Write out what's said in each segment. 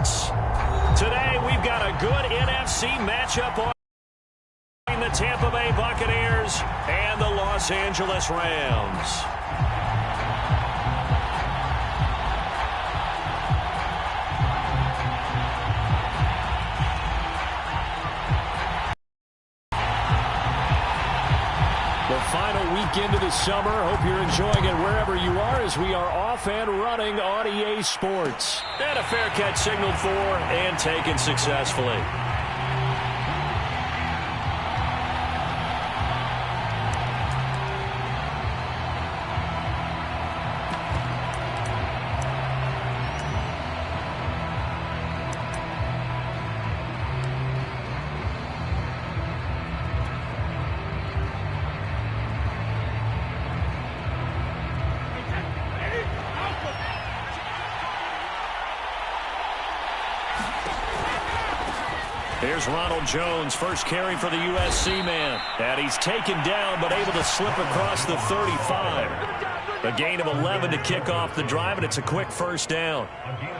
Sports. Today, we've got a good NFC matchup on the Tampa Bay Buccaneers and the Los Angeles Rams. The final weekend of the summer. Hope you're enjoying it wherever you are as we are off and running on EA Sports. And a fair catch signaled for and taken successfully. Here's Ronald Jones, first carry for the USC man. And he's taken down, but able to slip across the 35. A gain of 11 to kick off the drive, and it's a quick first down.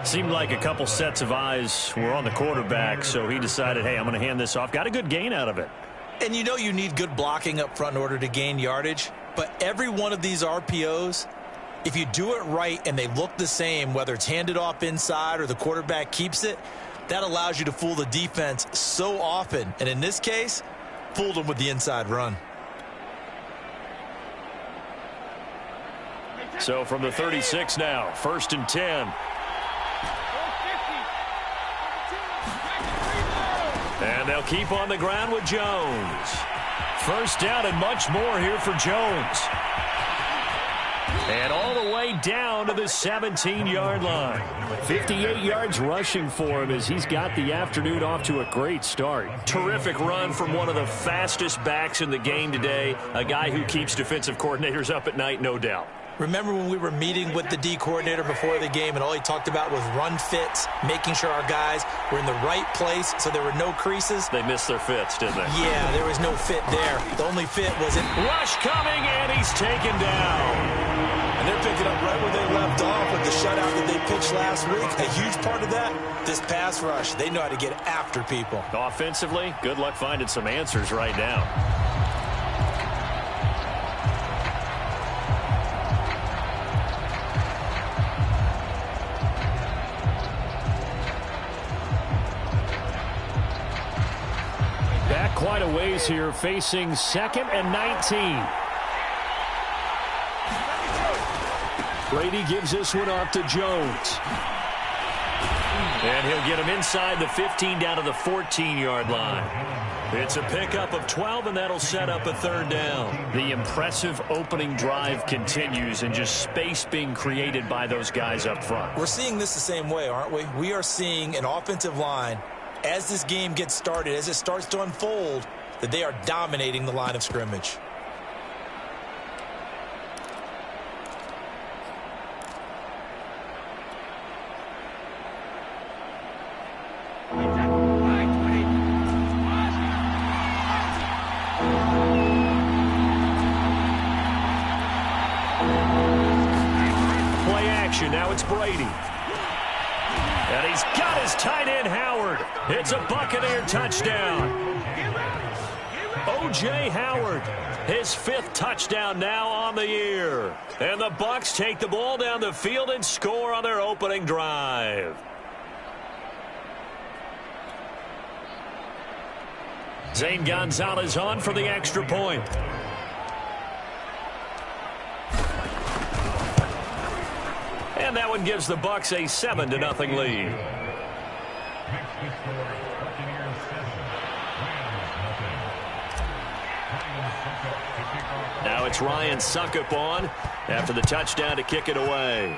Seemed like a couple sets of eyes were on the quarterback, so he decided, hey, I'm going to hand this off. Got a good gain out of it. And you know you need good blocking up front in order to gain yardage. But every one of these RPOs, if you do it right and they look the same, whether it's handed off inside or the quarterback keeps it, that allows you to fool the defense so often. And in this case, fooled them with the inside run. So from the 36 now, 1st and 10. And they'll keep on the ground with Jones. First down and much more here for Jones. And all the way down to the 17-yard line. 58 yards rushing for him as he's got the afternoon off to a great start. Terrific run from one of the fastest backs in the game today. A guy who keeps defensive coordinators up at night, no doubt. Remember when we were meeting with the D coordinator before the game and all he talked about was run fits, making sure our guys were in the right place so there were no creases? They missed their fits, didn't they? Yeah, there was no fit there. The only fit was in rush coming, and he's taken down. And they're picking up right where they left off with the shutout that they pitched last week. A huge part of that, this pass rush. They know how to get after people. Offensively, good luck finding some answers right now. Back quite a ways here, facing 2nd and 19. Brady gives this one off to Jones. And he'll get him inside the 15 down to the 14-yard line. It's a pickup of 12, and that'll set up a 3rd down. The impressive opening drive continues, and just space being created by those guys up front. We're seeing this the same way, aren't we? We are seeing an offensive line, as this game gets started, as it starts to unfold, that they are dominating the line of scrimmage. Now it's Brady. And he's got his tight end, Howard. It's a Buccaneer touchdown. O.J. Howard, his 5th touchdown now on the year. And the Bucs take the ball down the field and score on their opening drive. Zane Gonzalez on for the extra point. And that one gives the Bucs a 7-0 lead. Now it's Ryan Suckup on after the touchdown to kick it away.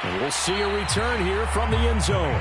And we'll see a return here from the end zone.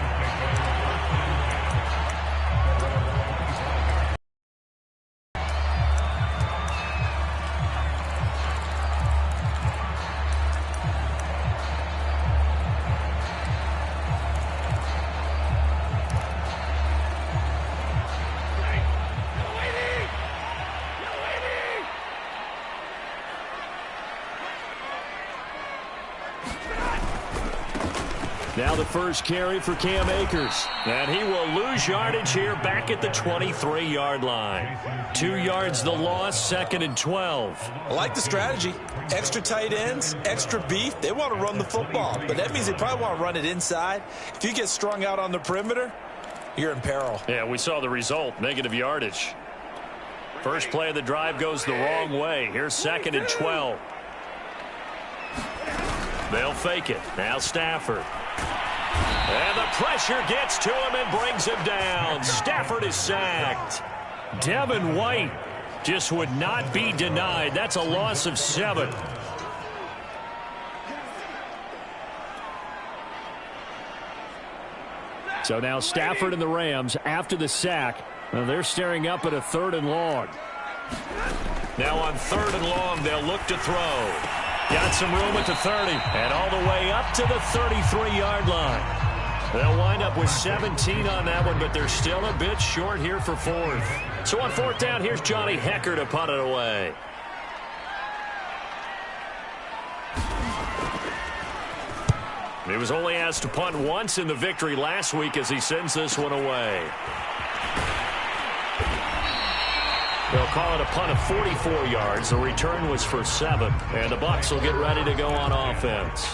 Now the first carry for Cam Akers. And he will lose yardage here back at the 23-yard line. 2 yards the loss, 2nd and 12. I like the strategy. Extra tight ends, extra beef. They want to run the football, but that means they probably want to run it inside. If you get strung out on the perimeter, you're in peril. Yeah, we saw the result, negative yardage. First play of the drive goes the wrong way. Here's 2nd and 12. They'll fake it. Now Stafford. And the pressure gets to him and brings him down. Stafford is sacked. Devin White just would not be denied. That's a loss of 7. So now Stafford and the Rams, after the sack, they're staring up at a 3rd and long. Now on 3rd and long, they'll look to throw. Got some room at the 30 and all the way up to the 33-yard line. They'll wind up with 17 on that one, but they're still a bit short here for 4th. So on 4th down, here's Johnny Hecker to punt it away. He was only asked to punt once in the victory last week as he sends this one away. They'll call it a punt of 44 yards. The return was for 7. And the Bucs will get ready to go on offense.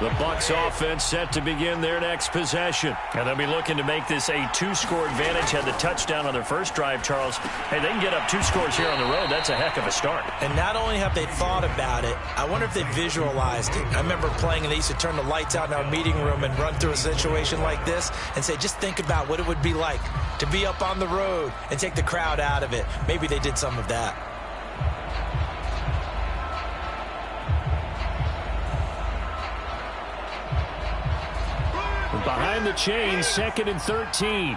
The Bucs offense set to begin their next possession. And they'll be looking to make this a 2-score advantage. Had the touchdown on their first drive, Charles. Hey, they can get up 2 scores here on the road. That's a heck of a start. And not only have they thought about it, I wonder if they visualized it. I remember playing and they used to turn the lights out in our meeting room and run through a situation like this and say, just think about what it would be like to be up on the road and take the crowd out of it. Maybe they did some of that. Behind the chains, 2nd and 13.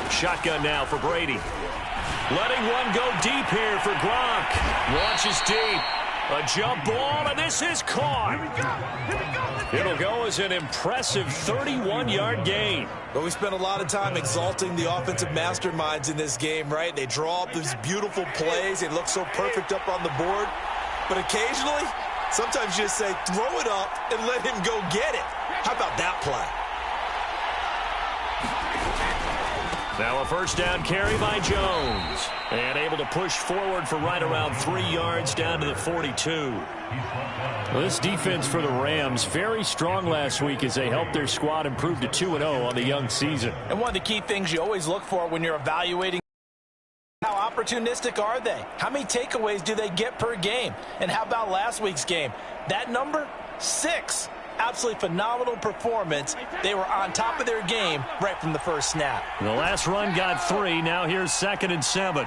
Shotgun now for Brady. Letting one go deep here for Gronk. Launches deep. A jump ball, and this is caught. It'll go as an impressive 31-yard gain. But we spent a lot of time exalting the offensive masterminds in this game, right? They draw up these beautiful plays. They look so perfect up on the board. But occasionally, sometimes you just say, throw it up and let him go get it. How about that play? Now a first down carry by Jones. And able to push forward for right around 3 yards down to the 42. Well, this defense for the Rams, very strong last week as they helped their squad improve to 2-0 on the young season. And one of the key things you always look for when you're evaluating, how opportunistic are they? How many takeaways do they get per game? And how about last week's game? That number, 6. Absolutely phenomenal performance. They were on top of their game right from the first snap. The last run got 3. Now here's 2nd and 7.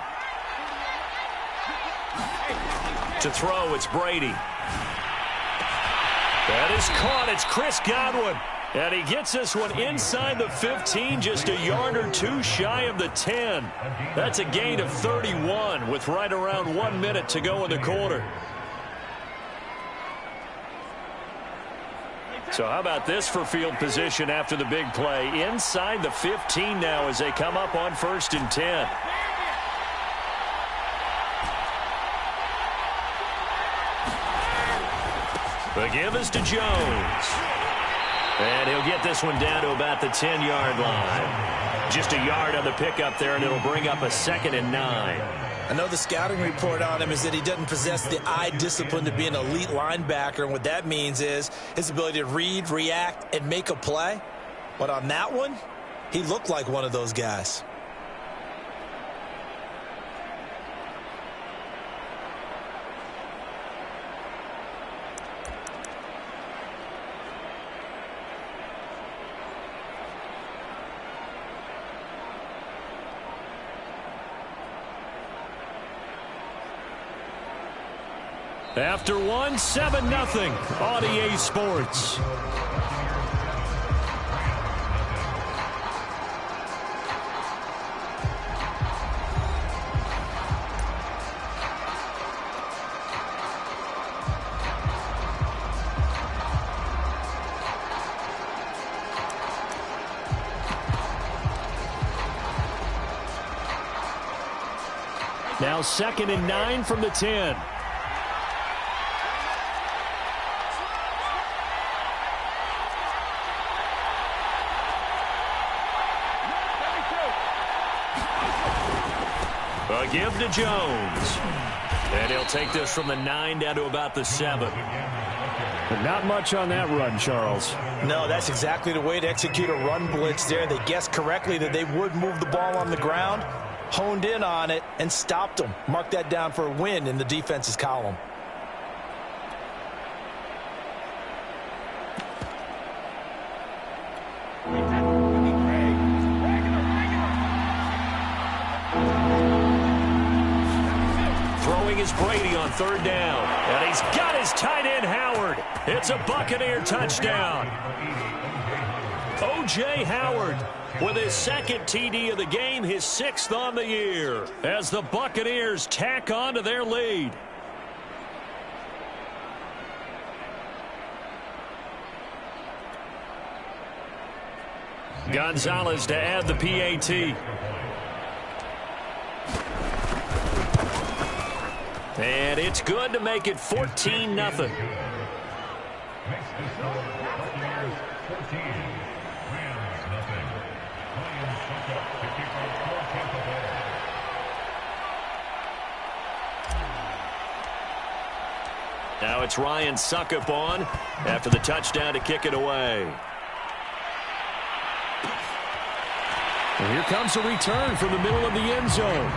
To throw, it's Brady. That is caught. It's Chris Godwin. And he gets this one inside the 15, just a yard or 2 shy of the 10. That's a gain of 31 with right around 1 minute to go in the quarter. So how about this for field position after the big play? Inside the 15 now as they come up on 1st and 10. The give is to Jones. And he'll get this one down to about the 10-yard line. Just a yard on the pickup there, and it'll bring up a 2nd and 9. I know the scouting report on him is that he doesn't possess the eye discipline to be an elite linebacker. And what that means is his ability to read, react, and make a play. But on that one, he looked like one of those guys. After one, 7-0 on EA Sports. Now 2nd and 9 from the 10. A give to Jones. And he'll take this from the 9 down to about the 7. But not much on that run, Charles. No, that's exactly the way to execute a run blitz there. They guessed correctly that they would move the ball on the ground, honed in on it, and stopped them. Mark that down for a win in the defense's column. Throwing is Brady on 3rd down. And he's got his tight end, Howard. It's a Buccaneer touchdown. O.J. Howard with his 2nd TD of the game, his 6th on the year, as the Buccaneers tack on to their lead. Gonzalez to add the PAT. And it's good to make it 14-0. Now it's Ryan Suckup on after the touchdown to kick it away. And here comes a return from the middle of the end zone.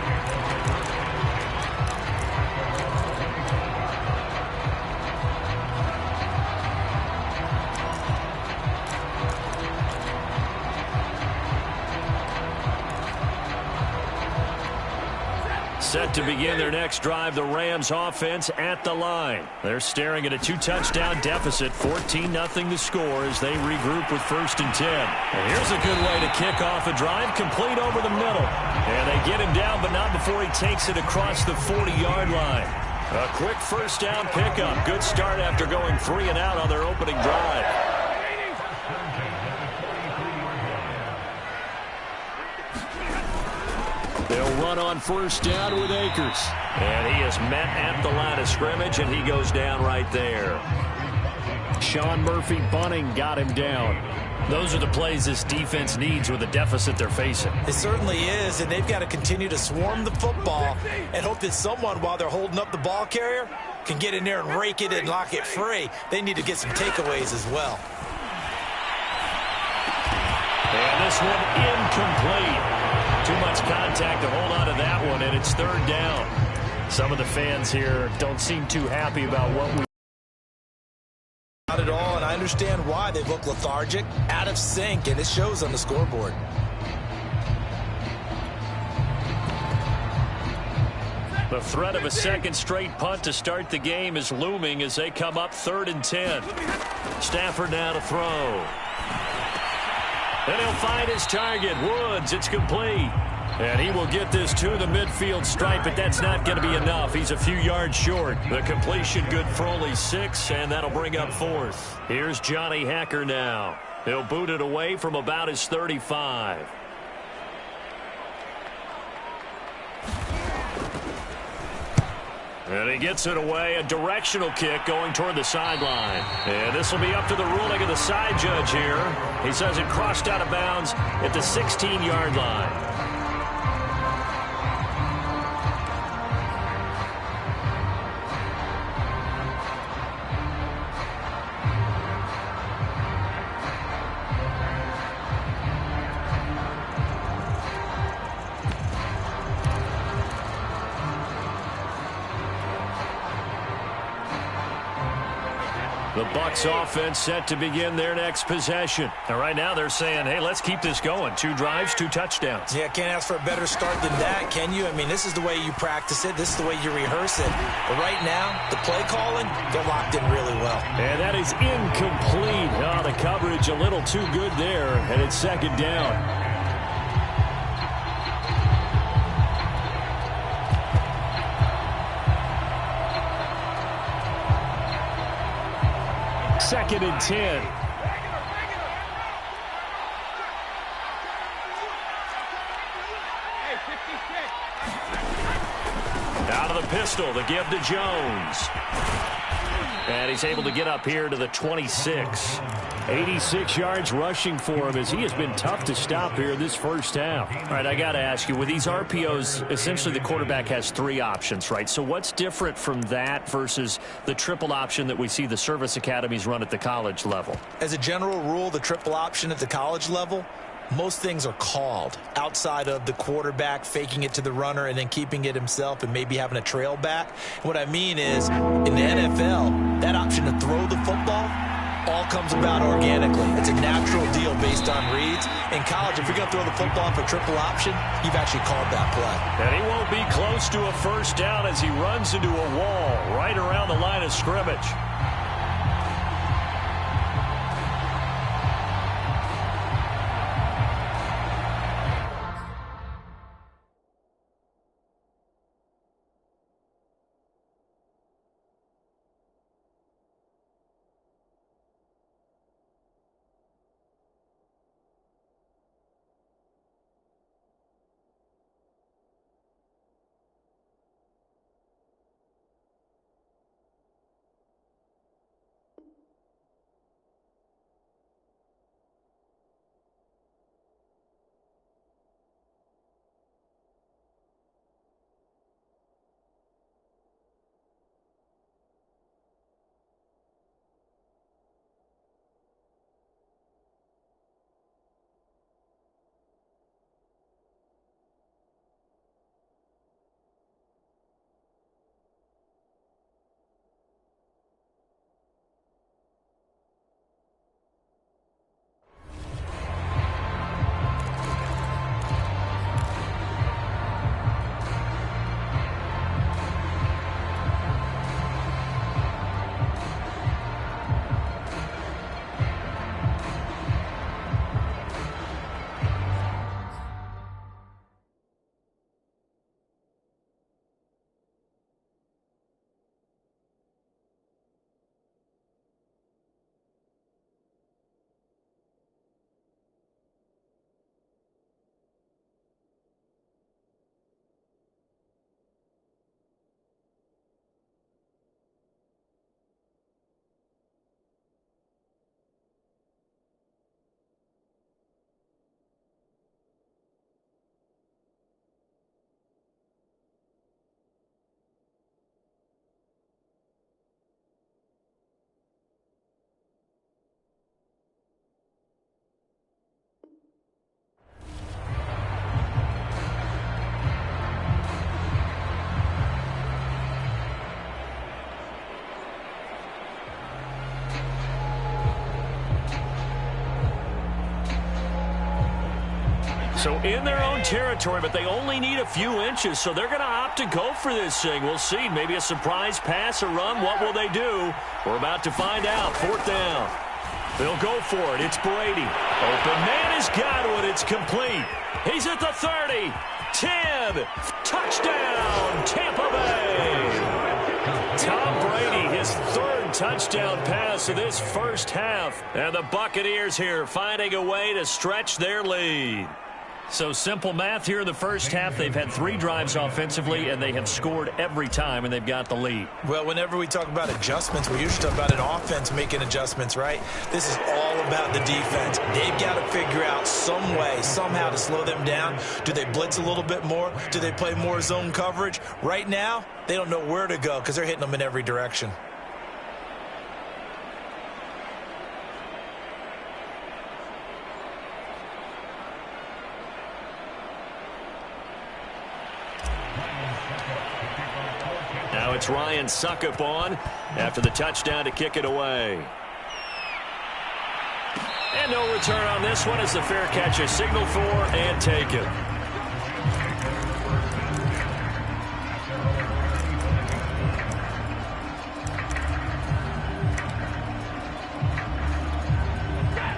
Set to begin their next drive, the Rams offense at the line. They're staring at a 2-touchdown deficit, 14-0 the score as they regroup with 1st and 10. And here's a good way to kick off a drive, complete over the middle. And they get him down, but not before he takes it across the 40-yard line. A quick 1st down pickup. Good start after going 3 and out on their opening drive. They'll run on 1st down with Akers. And he is met at the line of scrimmage, and he goes down right there. Sean Murphy bunting got him down. Those are the plays this defense needs with the deficit they're facing. It certainly is, and they've got to continue to swarm the football and hope that someone, while they're holding up the ball carrier, can get in there and rake it and lock it free. They need to get some takeaways as well. And this one incomplete. Too much contact to hold on to that one, and it's 3rd down. Some of the fans here don't seem too happy about what we... Not at all, and I understand why. They look lethargic, out of sync, and it shows on the scoreboard. The threat of a 2nd straight punt to start the game is looming as they come up 3rd and 10. Stafford now to throw. And he'll find his target, Woods. It's complete. And he will get this to the midfield stripe, but that's not going to be enough. He's a few yards short. The completion good for only 6, and that'll bring up 4th. Here's Johnny Hacker now. He'll boot it away from about his 35. And he gets it away, a directional kick going toward the sideline. And this will be up to the ruling of the side judge here. He says it crossed out of bounds at the 16-yard line. The Bucs offense set to begin their next possession. And right now they're saying, hey, let's keep this going. 2 drives, 2 touchdowns. Yeah, can't ask for a better start than that, can you? I mean, this is the way you practice it. This is the way you rehearse it. But right now, the play calling, they're locked in really well. And that is incomplete. Oh, the coverage a little too good there, and it's second down. Second and 10. Out of the pistol, the give to Jones. And he's able to get up here to the 26. 86 yards rushing for him as he has been tough to stop here this first half. All right, I got to ask you, with these RPOs, essentially the quarterback has 3 options, right? So what's different from that versus the triple option that we see the service academies run at the college level? As a general rule, the triple option at the college level, most things are called outside of the quarterback faking it to the runner and then keeping it himself and maybe having a trail back. What I mean is, in the NFL, that option to throw the football all comes about organically. It's a natural deal based on reads. In college, if you're going to throw the football for triple option, you've actually called that play. And he won't be close to a first down as he runs into a wall right around the line of scrimmage. So in their own territory, but they only need a few inches, so they're going to opt to go for this thing. We'll see. Maybe a surprise pass, a run. What will they do? We're about to find out. 4th down. They'll go for it. It's Brady. Open man has got one. It's complete. He's at the 30. 10. Touchdown, Tampa Bay. Tom Brady, his 3rd touchdown pass of this first half. And the Buccaneers here finding a way to stretch their lead. So simple math here in the first half. They've had 3 drives offensively, and they have scored every time, and they've got the lead. Well, whenever we talk about adjustments, we usually talk about an offense making adjustments, right? This is all about the defense. They've got to figure out some way, somehow to slow them down. Do they blitz a little bit more? Do they play more zone coverage? Right now, they don't know where to go because they're hitting them in every direction. puts Ryan Suckup on after the touchdown to kick it away. And no return on this one as the fair catch is signaled for and taken.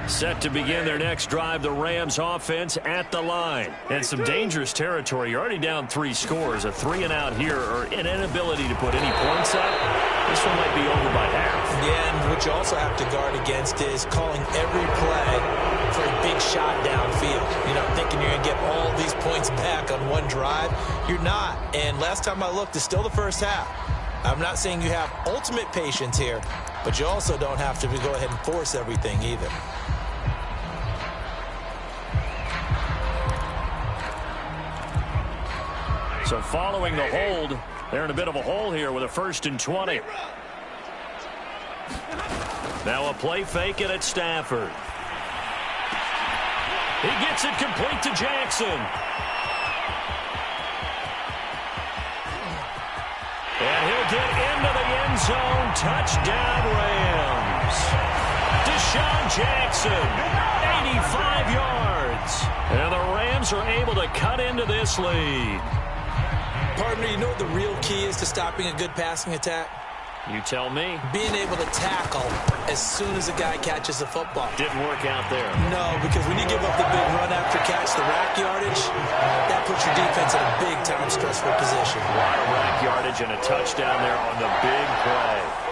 Set to begin their next drive, the Rams offense at the line. And some dangerous territory. You're already down 3 scores. A 3-and-out here or an inability to put any points up. This one might be over by half. Yeah, and what you also have to guard against is calling every play for a big shot downfield. You know, thinking you're going to get all these points back on one drive. You're not. And last time I looked, it's still the first half. I'm not saying you have ultimate patience here, but you also don't have to go ahead and force everything either. So following the hold, they're in a bit of a hole here with a 1st and 20. Now a play fake it at Stafford. He gets it complete to Jackson. And he'll get into the end zone. Touchdown Rams. Deshaun Jackson, 85 yards. And the Rams are able to cut into this lead. Partner, you know what the real key is to stopping a good passing attack? You tell me. Being able to tackle as soon as a guy catches the football. Didn't work out there. No, because when you give up the big run after catch, the rack yardage, that puts your defense in a big-time stressful position. A lot of rack yardage and a touchdown there on the big play.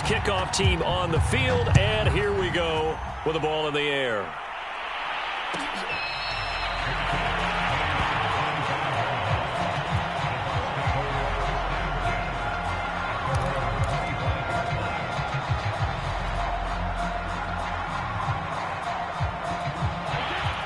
Kickoff team on the field, and here we go with the ball in the air.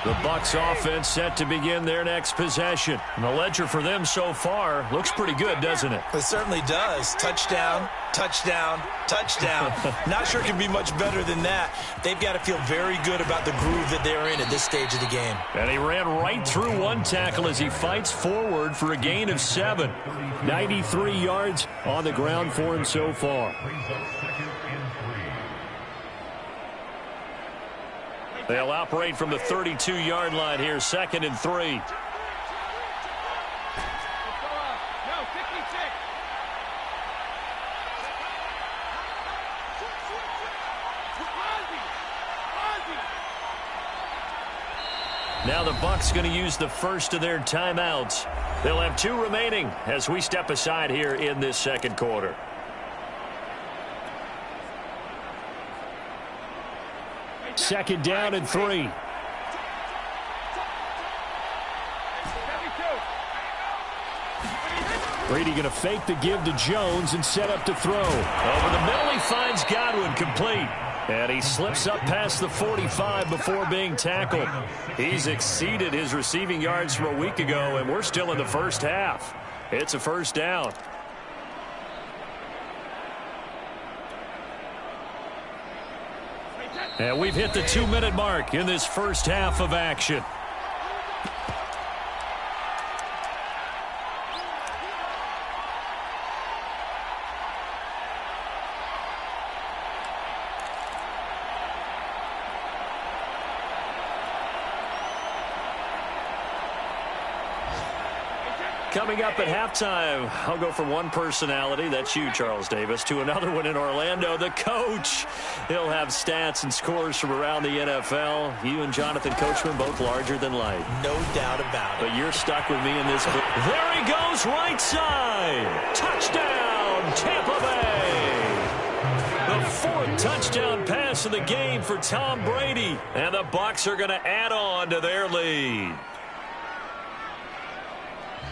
The Bucs offense set to begin their next possession. And the ledger for them so far looks pretty good, doesn't it? It certainly does. Touchdown, touchdown, touchdown. Not sure it can be much better than that. They've got to feel very good about the groove that they're in at this stage of the game. And he ran right through one tackle as he fights forward for a gain of 7. 93 yards on the ground for him so far. They'll operate from the 32-yard line here, 2nd and 3. Now the Bucs going to use the first of their timeouts. They'll have 2 remaining as we step aside here in this second quarter. Second down and 3. Brady going to fake the give to Jones and set up to throw. Over the middle, he finds Godwin complete. And he slips up past the 45 before being tackled. He's exceeded his receiving yards from a week ago, and we're still in the first half. It's a 1st down. And we've hit the 2-minute mark in this first half of action. Coming up at halftime, I'll go from one personality, that's you, Charles Davis, to another one in Orlando, the coach. He'll have stats and scores from around the NFL. You and Jonathan Coachman, both larger than life. No doubt about it. But you're stuck with me in this. There he goes, right side. Touchdown, Tampa Bay. The 4th touchdown pass of the game for Tom Brady. And the Bucs are going to add on to their lead.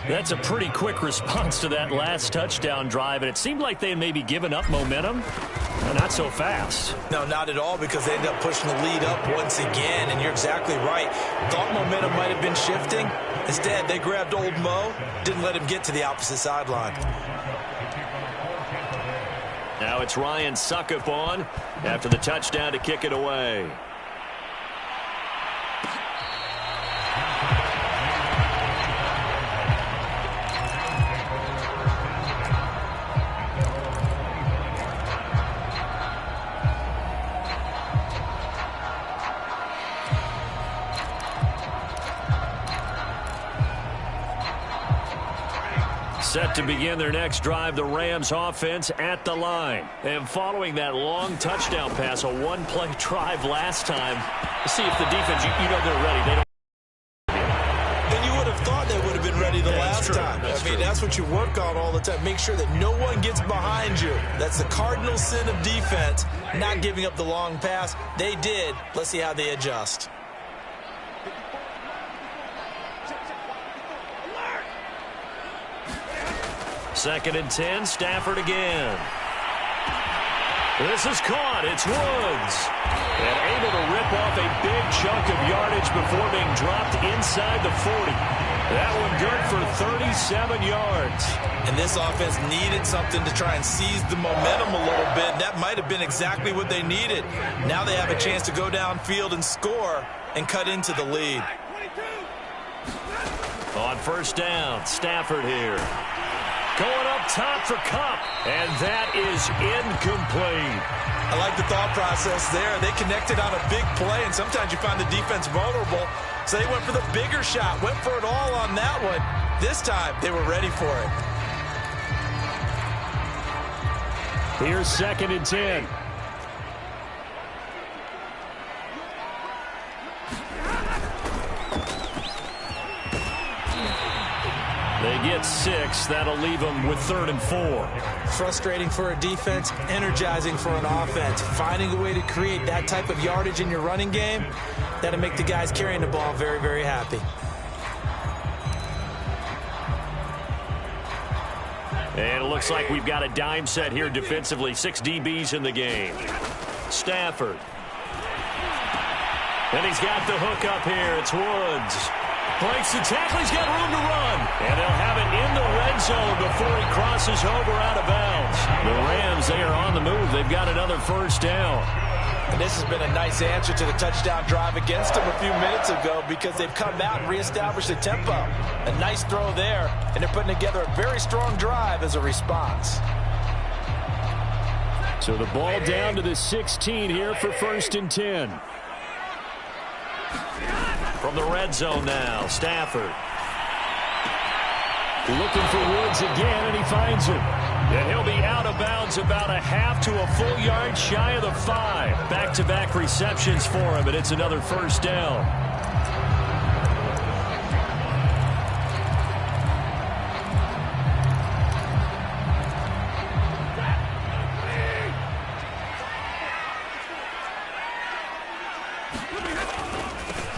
That's a pretty quick response to that last touchdown drive, and it seemed like they had maybe given up momentum. Not so fast. No, not at all, because they ended up pushing the lead up once again, and you're exactly right. Thought momentum might have been shifting. Instead, they grabbed old Mo, didn't let him get to the opposite sideline. Now it's Ryan Suckup on after the touchdown to kick it away. Set to begin their next drive, the Rams offense at the line. And following that long touchdown pass, a one-play drive last time, see if the defense, you know they're ready. They don't. And you would have thought they would have been ready the last time. That's what you work on all the time. Make sure that no one gets behind you. That's the cardinal sin of defense, not giving up the long pass. They did. Let's see how they adjust. Second and 10, Stafford again. This is caught. It's Woods. And able to rip off a big chunk of yardage before being dropped inside the 40. That one good for 37 yards. And this offense needed something to try and seize the momentum a little bit. That might have been exactly what they needed. Now they have a chance to go downfield and score and cut into the lead. On first down, Stafford here. Going up top for Kupp, and that is incomplete. I like the thought process there. They connected on a big play, and sometimes you find the defense vulnerable. So they went for the bigger shot, went for it all on that one. This time, they were ready for it. Here's second and 10. They get 6. That'll leave them with 3rd and 4. Frustrating for a defense, energizing for an offense. Finding a way to create that type of yardage in your running game, that'll make the guys carrying the ball very, very happy. And it looks like we've got a dime set here defensively. 6 DBs in the game. Stafford. And he's got the hook up here. It's Woods. Breaks the tackle. He's got room to run. And they'll have it in the red zone before he crosses over out of bounds. The Rams, they are on the move. They've got another first down. And this has been a nice answer to the touchdown drive against them a few minutes ago because they've come out and reestablished the tempo. A nice throw there, and they're putting together a very strong drive as a response. So the ball down to the 16 here for first and 10. From the red zone now, Stafford. Looking for Woods again, and he finds him. And he'll be out of bounds about a half to a full yard shy of the 5. Back-to-back receptions for him, and it's another first down.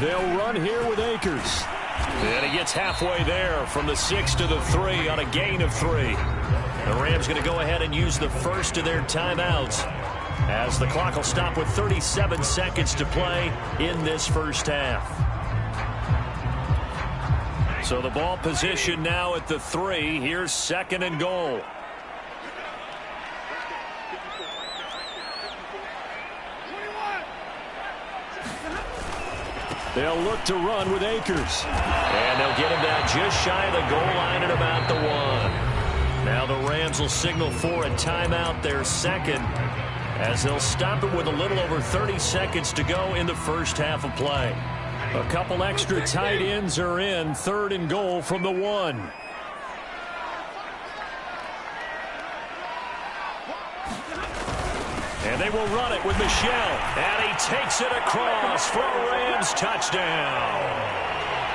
They'll run here with Akers. And he gets halfway there from the 6 to the 3 on a gain of 3. The Rams going to go ahead and use the first of their timeouts as the clock will stop with 37 seconds to play in this first half. So the ball position now at the 3. Here's second and goal. They'll look to run with Akers. And they'll get him down just shy of the goal line at about the 1. Now the Rams will signal for a timeout, their second, as they'll stop it with a little over 30 seconds to go in the first half of play. A couple extra tight ends are in. 3rd and goal from the 1. And they will run it with Michel. And he takes it across for a Rams touchdown.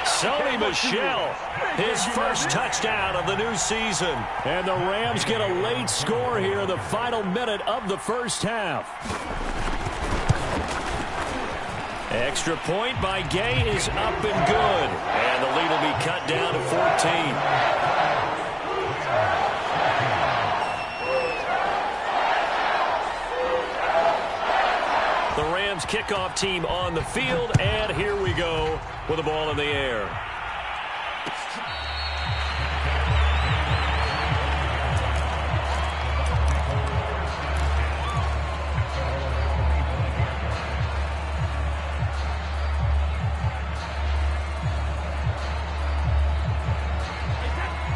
Sony Michel, his first touchdown of the new season. And the Rams get a late score here in the final minute of the first half. Extra point by Gay is up and good. And the lead will be cut down to 14. The Rams kickoff team on the field, and here we go with the ball in the air.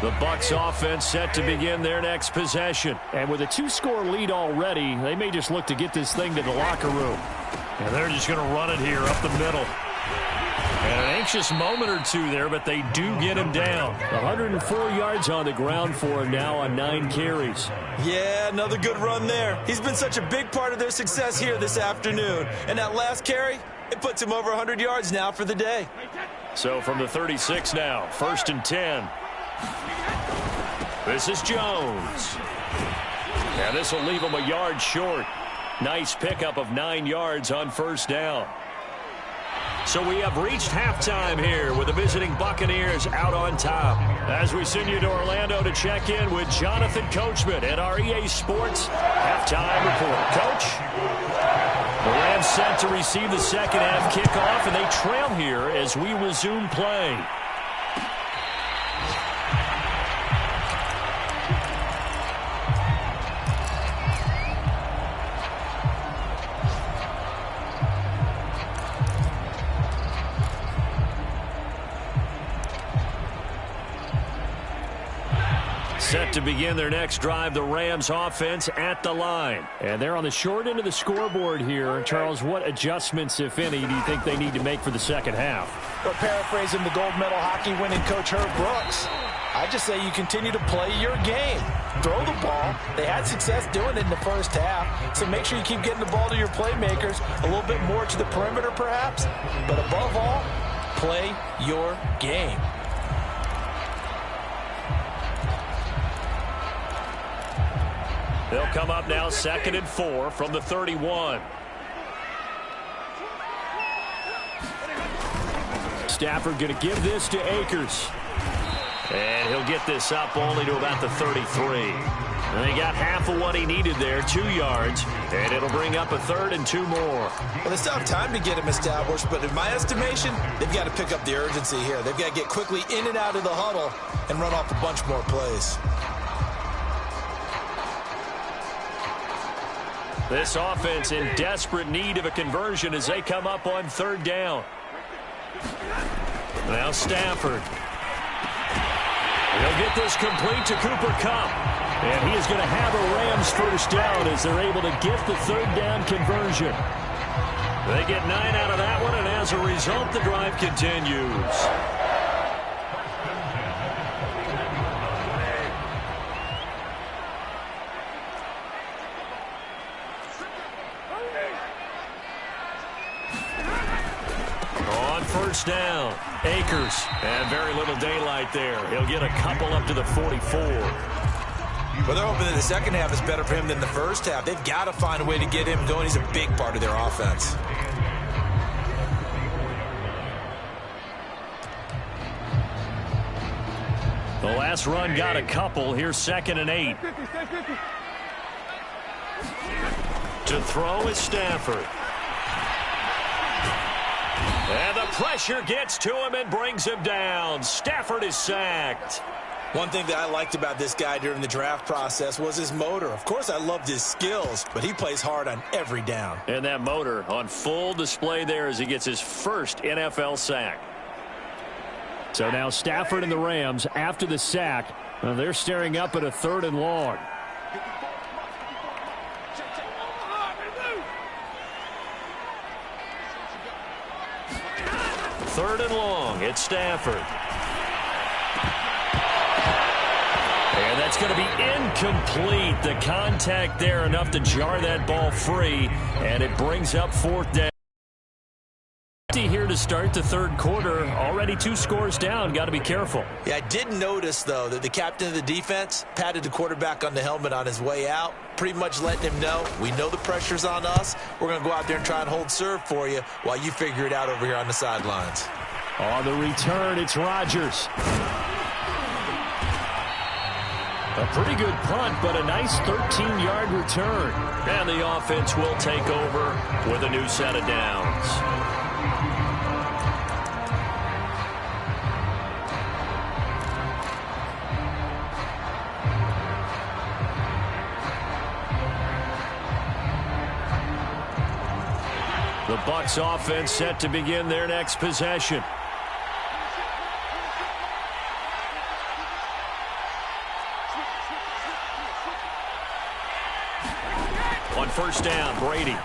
The Bucs offense set to begin their next possession. And with a 2-score lead already, they may just look to get this thing to the locker room. And they're just going to run it here up the middle. And an anxious moment or two there, but they do get him down. 104 yards on the ground for him now on 9 carries. Yeah, another good run there. He's been such a big part of their success here this afternoon. And that last carry, it puts him over 100 yards now for the day. So from the 36 now, 1st and 10. This is Jones. And this will leave him a yard short. Nice pickup of 9 yards on 1st down. So we have reached halftime here with the visiting Buccaneers out on top. As we send you to Orlando to check in with Jonathan Coachman at our EA Sports halftime report. Coach? The Rams set to receive the second half kickoff, and they trail here as we resume play. Set to begin their next drive, the Rams offense at the line. And they're on the short end of the scoreboard here. Charles, what adjustments, if any, do you think they need to make for the second half? Well, paraphrasing the gold medal hockey winning coach Herb Brooks, I just say you continue to play your game. Throw the ball. They had success doing it in the first half, so make sure you keep getting the ball to your playmakers, a little bit more to the perimeter perhaps, but above all, play your game. They'll come up now 2nd and 4 from the 31. Stafford going to give this to Akers. And he'll get this up only to about the 33. And he got half of what he needed there, 2 yards. And it'll bring up a 3rd and 2 more. Well, they still have time to get him established, but in my estimation, they've got to pick up the urgency here. They've got to get quickly in and out of the huddle and run off a bunch more plays. This offense in desperate need of a conversion as they come up on 3rd down. Now Stafford. He'll get this complete to Cooper Kupp. And he is going to have a Rams 1st down as they're able to get the 3rd down conversion. They get 9 out of that one, and as a result, the drive continues. On 1st down, Akers, and very little daylight there. He'll get a couple up to the 44. Well, they're hoping that the second half is better for him than the first half. They've got to find a way to get him going. He's a big part of their offense. The last run got a couple. Here's 2nd and 8. To throw is Stafford. And the pressure gets to him and brings him down. Stafford is sacked. One thing that I liked about this guy during the draft process was his motor. Of course, I loved his skills, but he plays hard on every down. And that motor on full display there as he gets his first NFL sack. So now Stafford and the Rams, after the sack, they're staring up at a 3rd and long. Third and long, it's Stafford. And that's going to be incomplete. The contact there enough to jar that ball free, and it brings up 4th down. Here to start the 3rd quarter. Already 2 scores down. Got to be careful. Yeah, I did notice, though, that the captain of the defense patted the quarterback on the helmet on his way out, pretty much letting him know, we know the pressure's on us. We're going to go out there and try and hold serve for you while you figure it out over here on the sidelines. On the return, it's Rodgers. A pretty good punt, but a nice 13-yard return. And the offense will take over with a new set of downs. The Bucs offense set to begin their next possession. first down. Brady.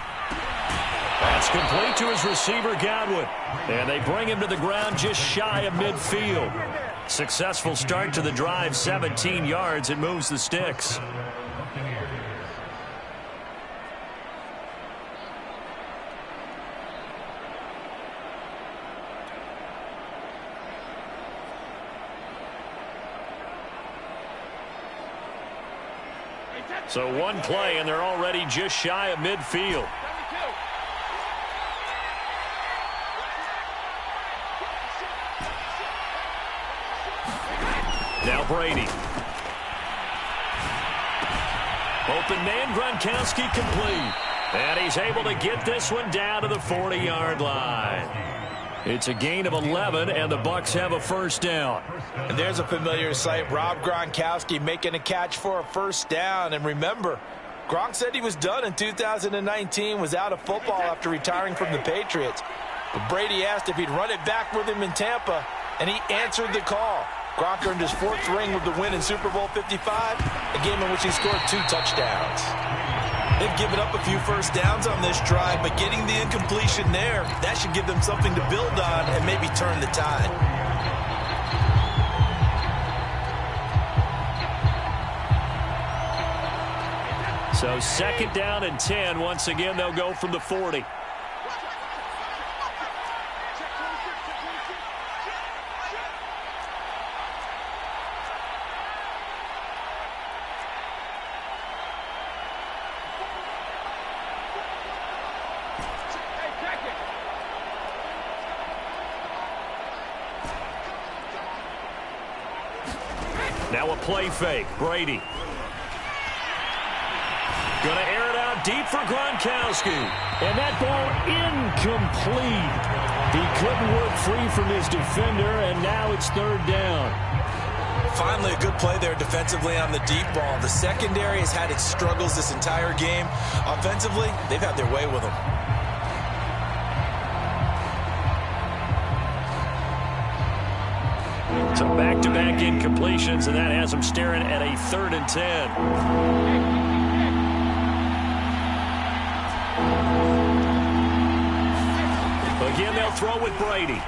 That's complete to his receiver, Godwin. And they bring him to the ground just shy of midfield. Successful start to the drive, 17 yards. It moves the sticks. So one play, and they're already just shy of midfield. Now Brady. Open man, Gronkowski complete. And he's able to get this one down to the 40-yard line. It's a gain of 11, and the Bucs have a first down. And there's a familiar sight. Rob Gronkowski making a catch for a first down. And remember, Gronk said he was done in 2019, was out of football after retiring from the Patriots. But Brady asked if he'd run it back with him in Tampa, and he answered the call. Gronk earned his 4th ring with the win in Super Bowl 55, a game in which he scored 2 touchdowns. They've given up a few first downs on this drive, but getting the incompletion there, that should give them something to build on and maybe turn the tide. So second down and 10. Once again, they'll go from the 40. Now a play fake. Brady. Going to air it out deep for Gronkowski. And that ball incomplete. He couldn't work free from his defender, and now it's 3rd down. Finally a good play there defensively on the deep ball. The secondary has had its struggles this entire game. Offensively, they've had their way with them. So back-to-back incompletions, and that has them staring at a 3rd and 10. Again, they'll throw with Brady.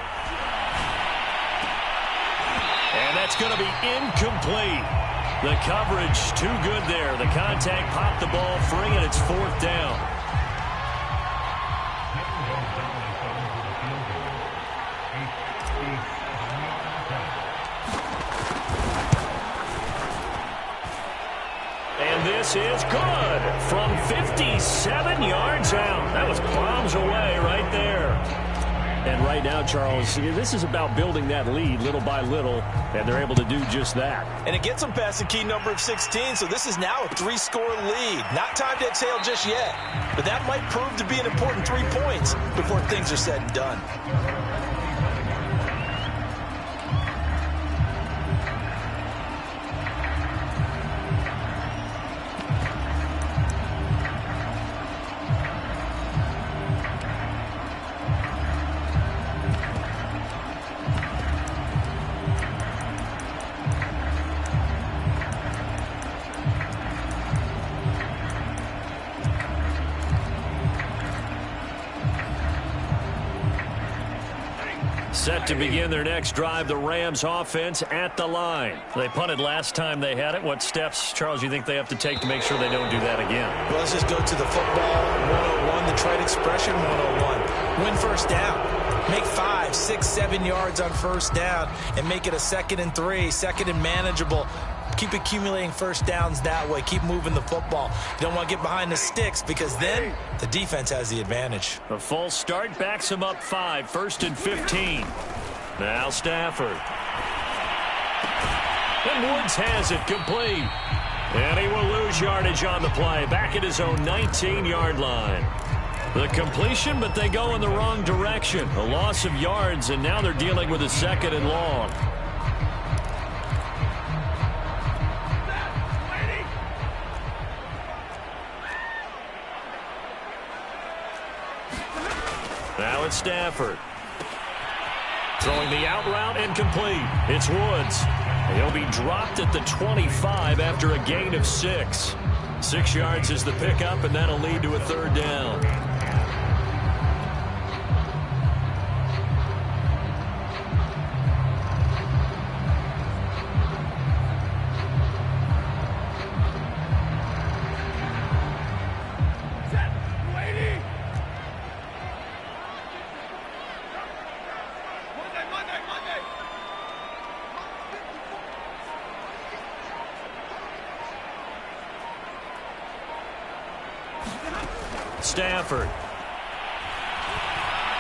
And that's going to be incomplete. The coverage too good there. The contact popped the ball free, and it's 4th down. This is good from 57 yards out. That was bombs away right there. And right now, Charles, this is about building that lead little by little, and they're able to do just that. And it gets them past the key number of 16, so this is now a 3-score lead. Not time to exhale just yet, but that might prove to be an important 3 points before things are said and done. Set to begin their next drive, the Rams offense at the line. They punted last time they had it. What steps, Charles, you think they have to take to make sure they don't do that again? Well, let's just go to the football 101, the trade expression 101. Win first down. Make 5, 6, 7 yards on first down and make it a 2nd and 3, 2nd and manageable. Keep accumulating first downs that way. Keep moving the football. You don't want to get behind the sticks because then the defense has the advantage. A false start backs him up 5, 1st and 15. Now Stafford. And Woods has it complete. And he will lose yardage on the play. Back at his own 19-yard line. The completion, but they go in the wrong direction. A loss of yards, and now they're dealing with a 2nd and long. Now it's Stafford. Throwing the out route incomplete. It's Woods. He'll be dropped at the 25 after a gain of 6. 6 yards is the pickup, and that'll lead to a third down. Stafford.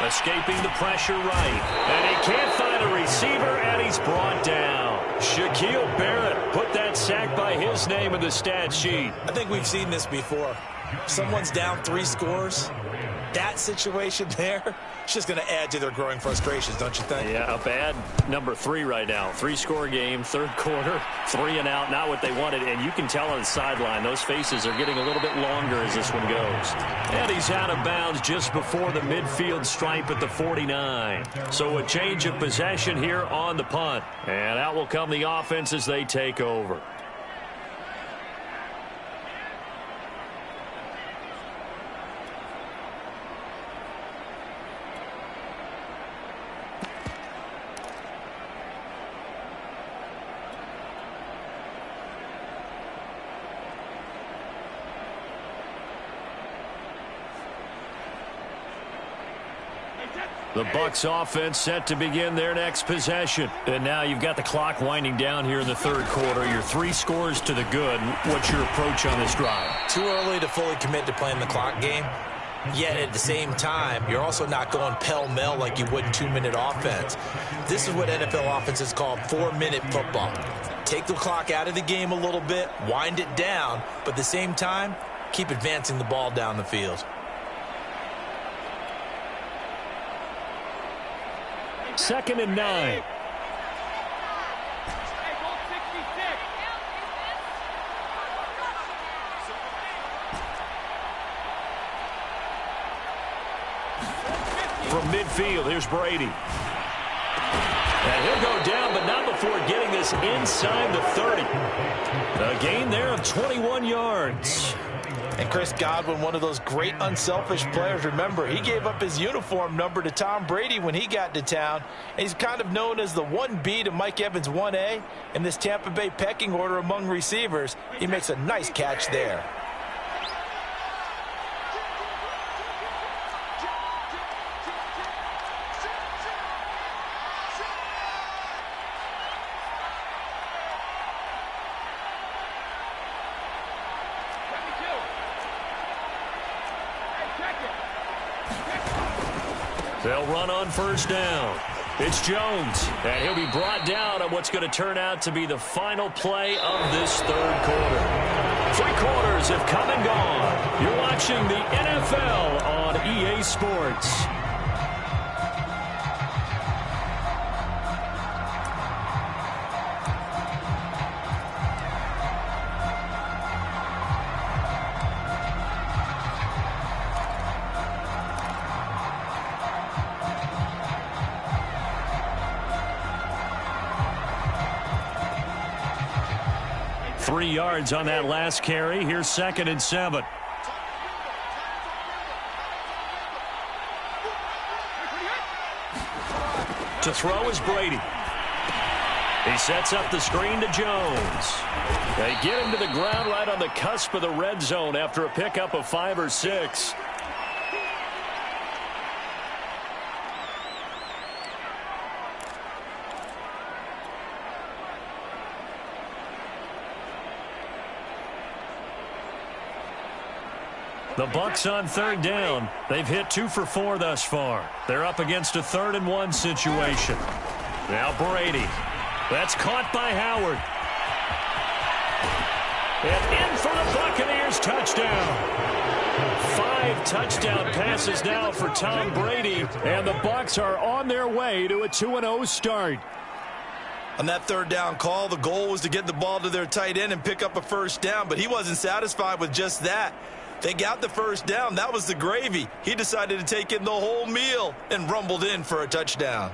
Escaping the pressure right. And he can't find a receiver, and he's brought down. Shaquille Barrett put that sack by his name in the stat sheet. I think we've seen this before. Someone's down 3 scores. That situation there, it's just going to add to their growing frustrations, don't you think? Yeah, a bad number 3 right now. 3-score game, third quarter, 3 and out, not what they wanted. And you can tell on the sideline, those faces are getting a little bit longer as this one goes. And he's out of bounds just before the midfield stripe at the 49. So a change of possession here on the punt. And out will come the offense as they take over. The Bucs offense set to begin their next possession. And now you've got the clock winding down here in the third quarter. You're 3 scores to the good. What's your approach on this drive? Too early to fully commit to playing the clock game. Yet at the same time, you're also not going pell-mell like you would in 2-minute offense. This is what NFL offenses call 4-minute football. Take the clock out of the game a little bit, wind it down, but at the same time, keep advancing the ball down the field. Second and 9. From midfield, here's Brady. And he'll go down, but not before getting this inside the 30. A gain there of 21 yards. And Chris Godwin, one of those great unselfish players. Remember, he gave up his uniform number to Tom Brady when he got to town. And he's kind of known as the 1B to Mike Evans 1A in this Tampa Bay pecking order among receivers. He makes a nice catch there. They'll run on first down. It's Jones, and he'll be brought down on what's going to turn out to be the final play of this third quarter. 3 quarters have come and gone. You're watching the NFL on EA Sports. Three yards on that last carry. Here's 2nd and 7. To throw is Brady. He sets up the screen to Jones. They get him to the ground right on the cusp of the red zone after a pickup of 5 or 6. The Bucs on third down. They've hit 2 for 4 thus far. They're up against a 3rd and 1 situation. Now Brady. That's caught by Howard. And in for the Buccaneers touchdown. 5 touchdown passes now for Tom Brady. And the Bucs are on their way to a 2-0 start. On that third down call, the goal was to get the ball to their tight end and pick up a first down, but he wasn't satisfied with just that. They got the first down. That was the gravy. He decided to take in the whole meal and rumbled in for a touchdown.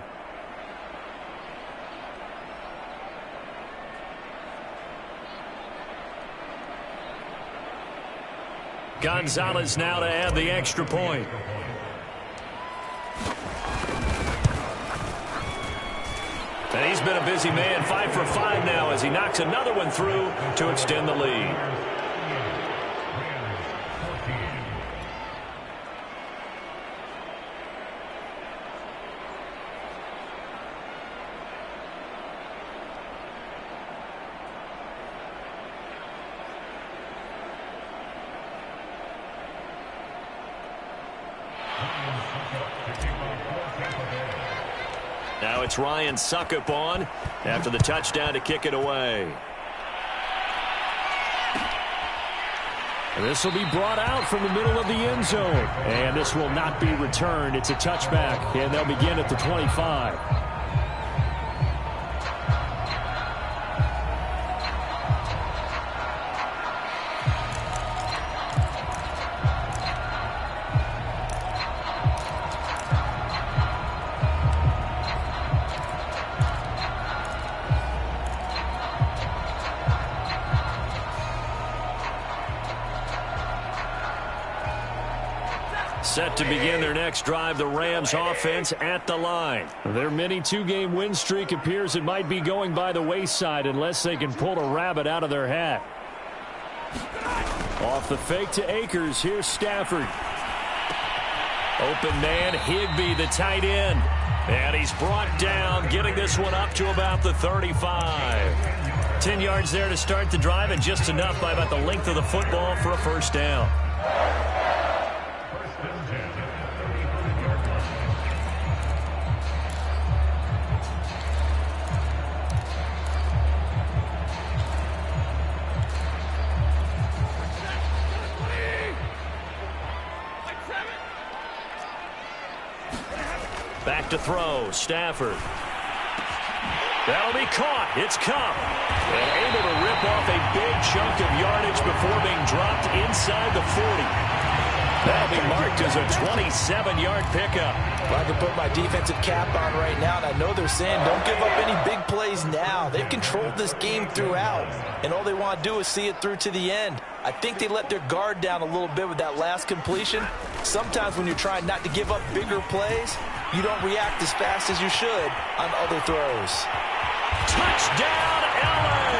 Gonzalez now to add the extra point. And he's been a busy man, 5 for 5 now as he knocks another one through to extend the lead. Now it's Ryan Suckup on after the touchdown to kick it away. And this will be brought out from the middle of the end zone. And this will not be returned. It's a touchback, and they'll begin at the 25. Set to begin their next drive, the Rams offense at the line. Their mini two-game win streak appears it might be going by the wayside unless they can pull a rabbit out of their hat. Off the fake to Akers, here's Stafford. Open man, Higbee, the tight end. And he's brought down, getting this one up to about the 35. 10 yards there to start the drive, and just enough by about the length of the football for a first down. Back to throw, Stafford. That'll be caught. It's Cup. And able to rip off a big chunk of yardage before being dropped inside the 40. That'll be marked as a 27-yard pickup. Well, I can put my defensive cap on right now, and I know they're saying don't give up any big plays now. They've controlled this game throughout, and all they want to do is see it through to the end. I think they let their guard down a little bit with that last completion. Sometimes when you're trying not to give up bigger plays, you don't react as fast as you should on other throws. Touchdown, LA!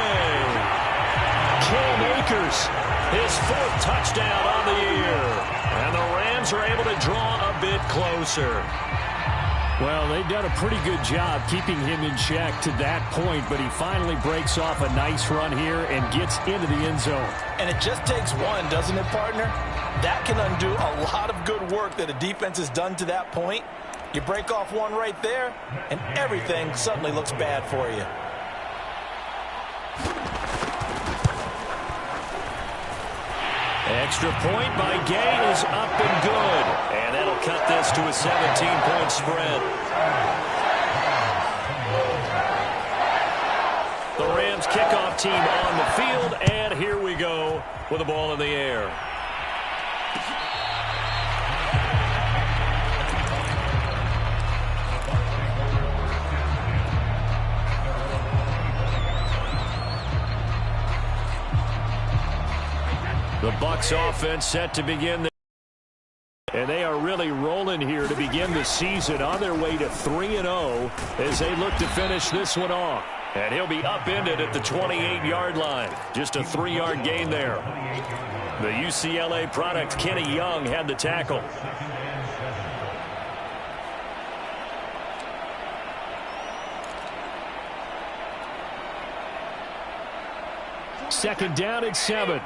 Cam Akers, his 4th touchdown on the year. And the Rams are able to draw a bit closer. Well, they've done a pretty good job keeping him in check to that point, but he finally breaks off a nice run here and gets into the end zone. And it just takes one, doesn't it, partner? That can undo a lot of good work that a defense has done to that point. You break off one right there, and everything suddenly looks bad for you. Extra point by Gay is up and good. And that'll cut this to a 17-point spread. The Rams kickoff team on the field, and here we go with the ball in the air. The Bucs offense set to begin. And they are really rolling here to begin the season, on their way to 3-0 as they look to finish this one off. And he'll be upended at the 28-yard line. Just a 3-yard gain there. The UCLA product, Kenny Young, had the tackle. Second down and 7.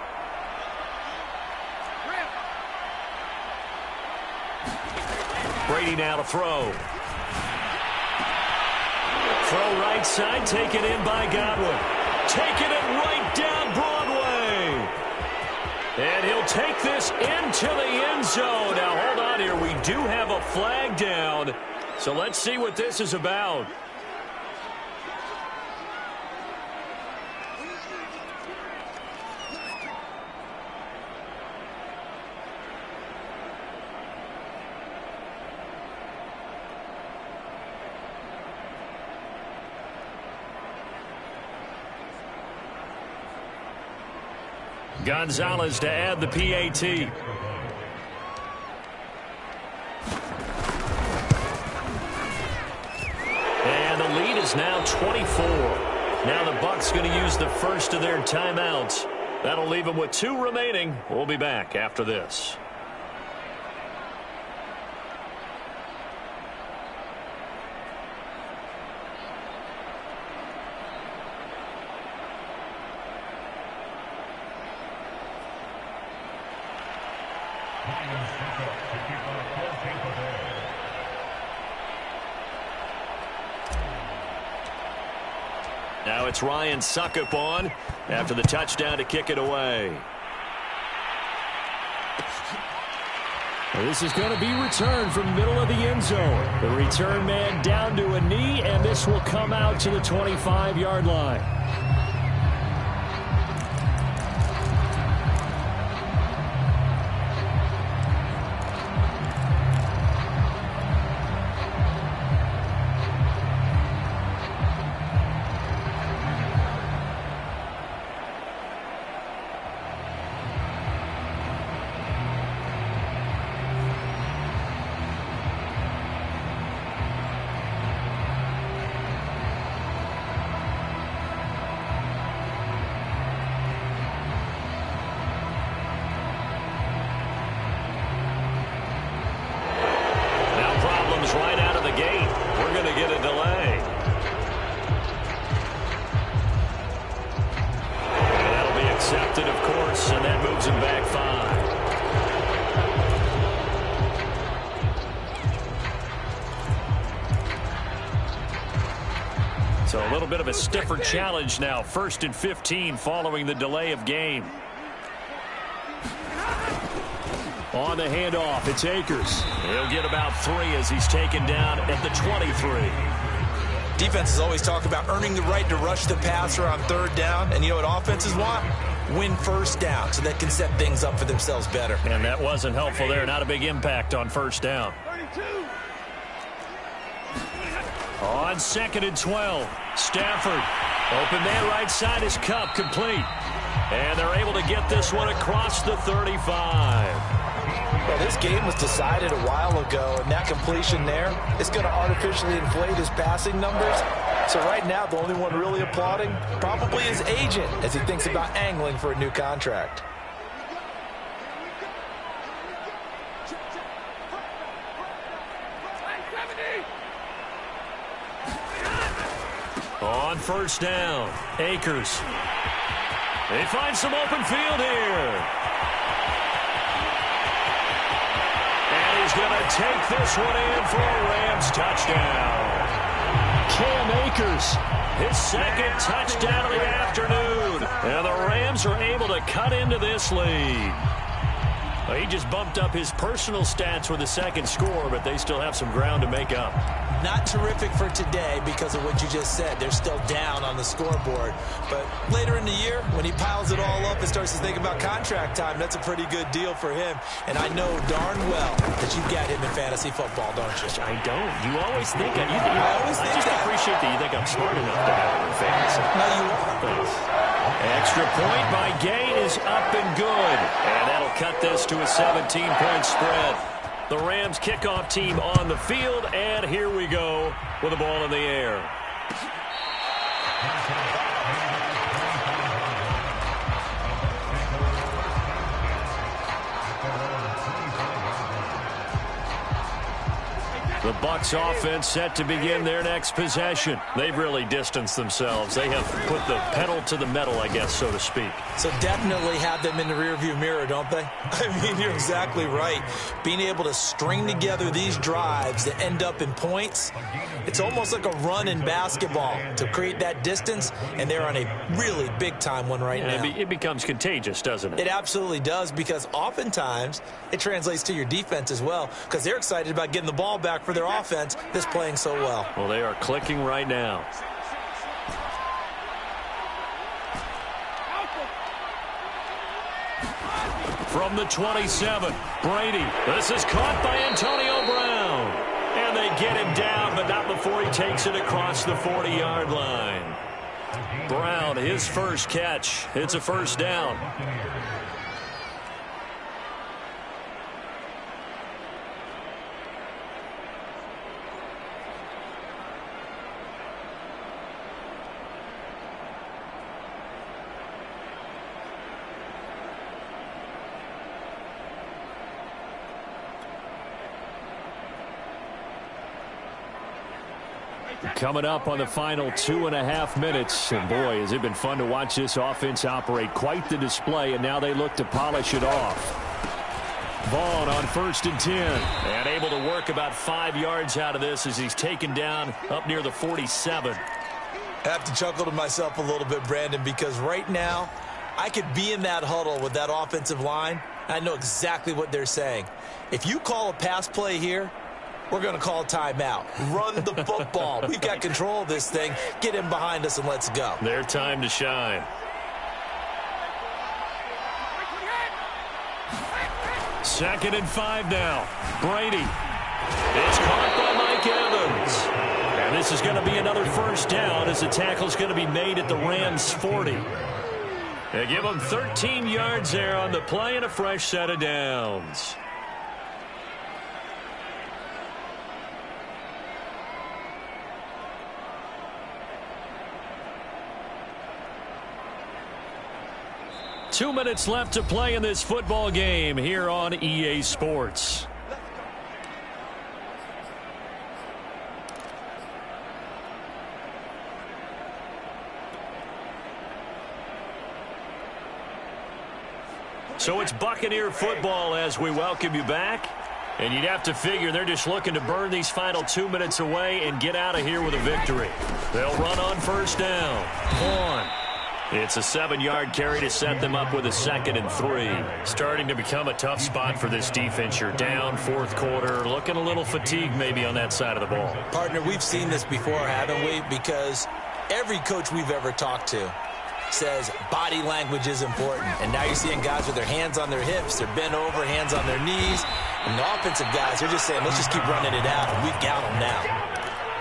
Brady now to throw. Throw right side, taken in by Godwin. Taking it right down Broadway. And he'll take this into the end zone. Now, hold on here. We do have a flag down. So let's see what this is about. Gonzalez to add the PAT. And the lead is now 24. Now the Bucs going to use the first of their timeouts. That'll leave them with 2 remaining. We'll be back after this. Now it's Ryan Suckup on after the touchdown to kick it away. This is going to be returned from middle of the end zone. The return man down to a knee, and this will come out to the 25-yard line. Right out of the gate. We're going to get a delay. And that'll be accepted, of course, and that moves him back 5. So a little bit of a stiffer challenge now. 1st and 15 following the delay of game. On the handoff, it's Akers. He'll get about 3 as he's taken down at the 23. Defenses always talk about earning the right to rush the passer on 3rd down. And you know what offenses want? Win 1st down so they can set things up for themselves better. And that wasn't helpful there. Not a big impact on 1st down. 32. On 2nd and 12, Stafford. Open man right side is Cup, complete. And they're able to get this one across the 35. Well, this game was decided a while ago, and that completion there is going to artificially inflate his passing numbers. So right now, the only one really applauding probably his agent as he thinks about angling for a new contract. On 1st down, Akers. They find some open field here. And he's going to take this one in for a Rams touchdown. Cam Akers. His 2nd touchdown of the afternoon. And the Rams are able to cut into this lead. Well, he just bumped up his personal stats with a 2nd score, but they still have some ground to make up. Not terrific for today because of what you just said. They're still down on the scoreboard. But later in the year, when he piles it all up and starts to think about contract time, that's a pretty good deal for him. And I know darn well that you've got him in fantasy football, don't you? I don't. You always think that. I just appreciate that you think I'm smart enough to have him in fantasy. No, you are. Thanks. Extra point by Gay is up and good. And that'll cut this to a 17-point spread. The Rams kickoff team on the field, and here we go with the ball in the air. The Bucs offense set to begin their next possession. They've really distanced themselves. They have put the pedal to the metal, I guess, so to speak. So definitely have them in the rearview mirror, don't they? I mean, you're exactly right. Being able to string together these drives that end up in points, it's almost like a run in basketball to create that distance, and they're on a really big-time one right now. It becomes contagious, doesn't it? It absolutely does, because oftentimes it translates to your defense as well, because they're excited about getting the ball back for their offense that's playing so well. Well, they are clicking right now. From the 27, Brady. This is caught by Antonio Brown. And they get him down, but not before he takes it across the 40-yard line. Brown, his first catch. It's a first down. Coming up on the final 2.5 minutes. And boy, has it been fun to watch this offense operate. Quite the display, and now they look to polish it off. Vaughn on 1st and 10. And able to work about 5 yards out of this as he's taken down up near the 47. I have to chuckle to myself a little bit, Brandon, because right now I could be in that huddle with that offensive line. I know exactly what they're saying. If you call a pass play here, we're going to call timeout. Run the football. We've got control of this thing. Get in behind us and let's go. Their time to shine. Second and 5 now. Brady. It's caught by Mike Evans. And this is going to be another first down as the tackle's going to be made at the Rams' 40. They give them 13 yards there on the play and a fresh set of downs. Two minutes left to play in this football game here on EA Sports. So it's Buccaneer football as we welcome you back. And you'd have to figure they're just looking to burn these final 2 minutes away and get out of here with a victory. They'll run on first down. It's a 7-yard carry to set them up with a 2nd and 3. Starting to become a tough spot for this defense. You're down 4th quarter. Looking a little fatigued maybe on that side of the ball. Partner, we've seen this before, haven't we? Because every coach we've ever talked to says body language is important. And now you're seeing guys with their hands on their hips. They're bent over, hands on their knees. And the offensive guys, they're just saying, let's just keep running it out. And we've got them now.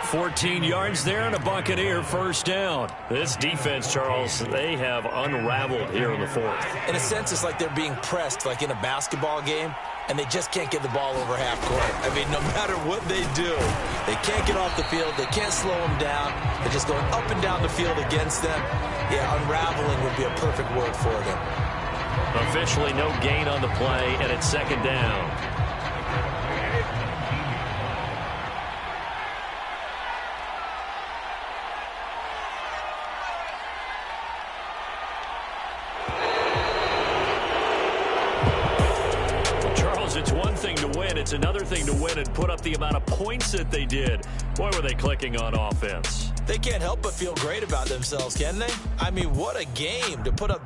14 yards there and a Buccaneer first down. This defense, Charles, they have unraveled here in the 4th. In a sense, it's like they're being pressed like in a basketball game, and they just can't get the ball over half court. I mean, no matter what they do, they can't get off the field. They can't slow them down. They're just going up and down the field against them. Yeah, unraveling would be a perfect word for them. Officially no gain on the play, and it's 2nd down. It's one thing to win. It's another thing to win and put up the amount of points that they did. Boy, were they clicking on offense. They can't help but feel great about themselves, can they? I mean, what a game to put up that.